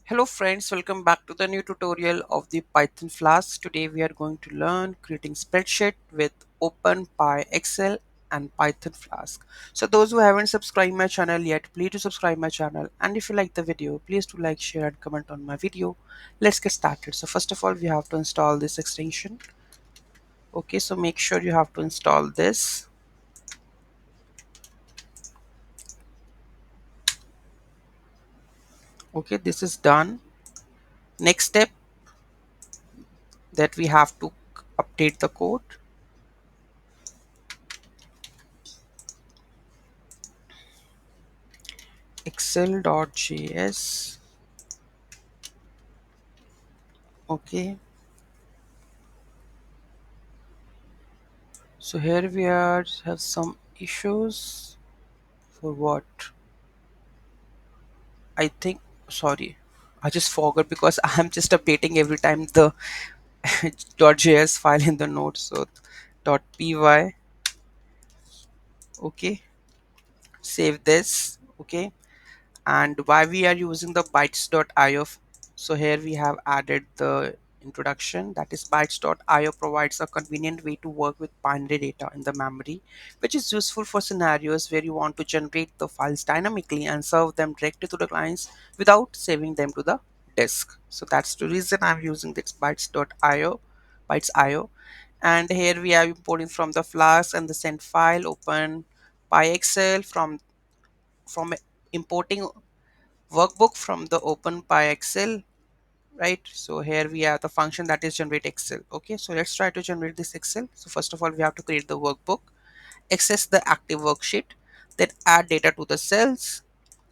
Hello friends, welcome back to the new tutorial of the Python Flask. Today we are going to learn creating spreadsheet with OpenPyXL and Python Flask. So those who haven't subscribed my channel yet, please do subscribe my channel. And if you like the video, please do like, share and comment on my video. Let's get started. So first of all, we have to install this extension. Okay, so make sure you have to install this. Okay, this is done. Next step that we have to update the code. Excel.js. Okay, so here we are have some issues for what I think. Sorry, I just forgot because I'm just updating every time the .js file in the node. So .py. Okay, save this. Okay, and why we are using the bytes.io. So here we have added the introduction, that is bytes.io provides a convenient way to work with binary data in the memory, which is useful for scenarios where you want to generate the files dynamically and serve them directly to the clients without saving them to the disk. So that's the reason I'm using this bytes.io. And here we are importing from the Flask and the send file. Open PyXL from importing workbook from the OpenPyXL, right? So here we have the function that is generate Excel. Okay, so let's try to generate this Excel. So first of all, we have to create the workbook, access the active worksheet, then add data to the cells.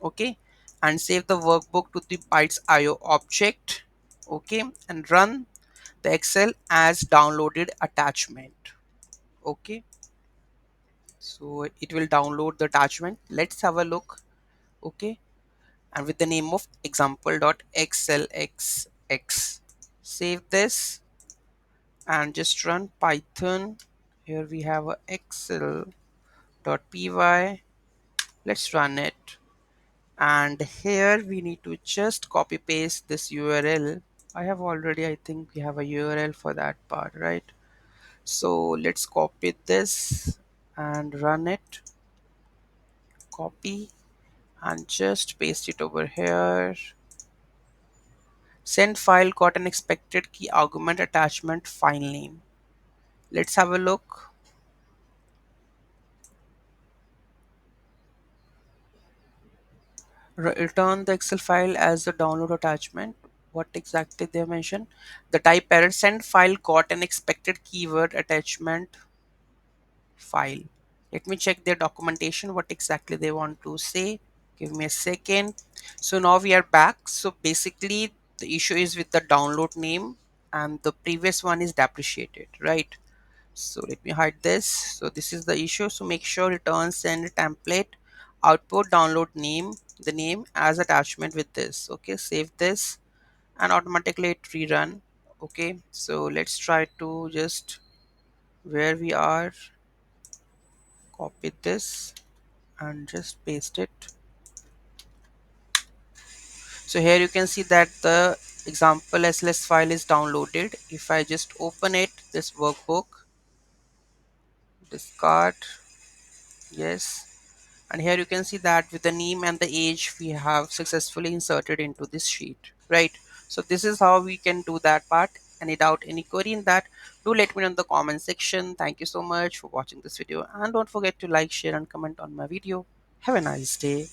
Okay, and save the workbook to the bytes.io object. Okay, and run the Excel as downloaded attachment. Okay, so it will download the attachment. Let's have a look. Okay, and with the name of example.xlxx. Save this and just run Python. Here we have a excel.py. Let's run it. And here we need to just copy paste this URL. I have already, I think we have a URL for that part, right? So let's copy this and run it. Copy and just paste it over here. Send file got an expected key argument attachment file name. Let's have a look. Return the Excel file as the download attachment. What exactly they mentioned? The type error, send file got an expected keyword attachment file. Let me check their documentation, what exactly they want to say. Give me a second. So now we are back. So basically the issue is with the download name and the previous one is depreciated, right? So let me hide this. So this is the issue. So make sure return send template output download name, the name as attachment with this. Okay, save this and automatically it rerun. Okay, so let's try to just where we are, copy this and just paste it. So here you can see that the example SLS file is downloaded. If I just open it, this workbook, discard, yes, and here you can see that with the name and the age we have successfully inserted into this sheet, right? So this is how we can do that part. Any doubt, any query in that, do let me know in the comment section. Thank you so much for watching this video and don't forget to like, share and comment on my video. Have a nice day.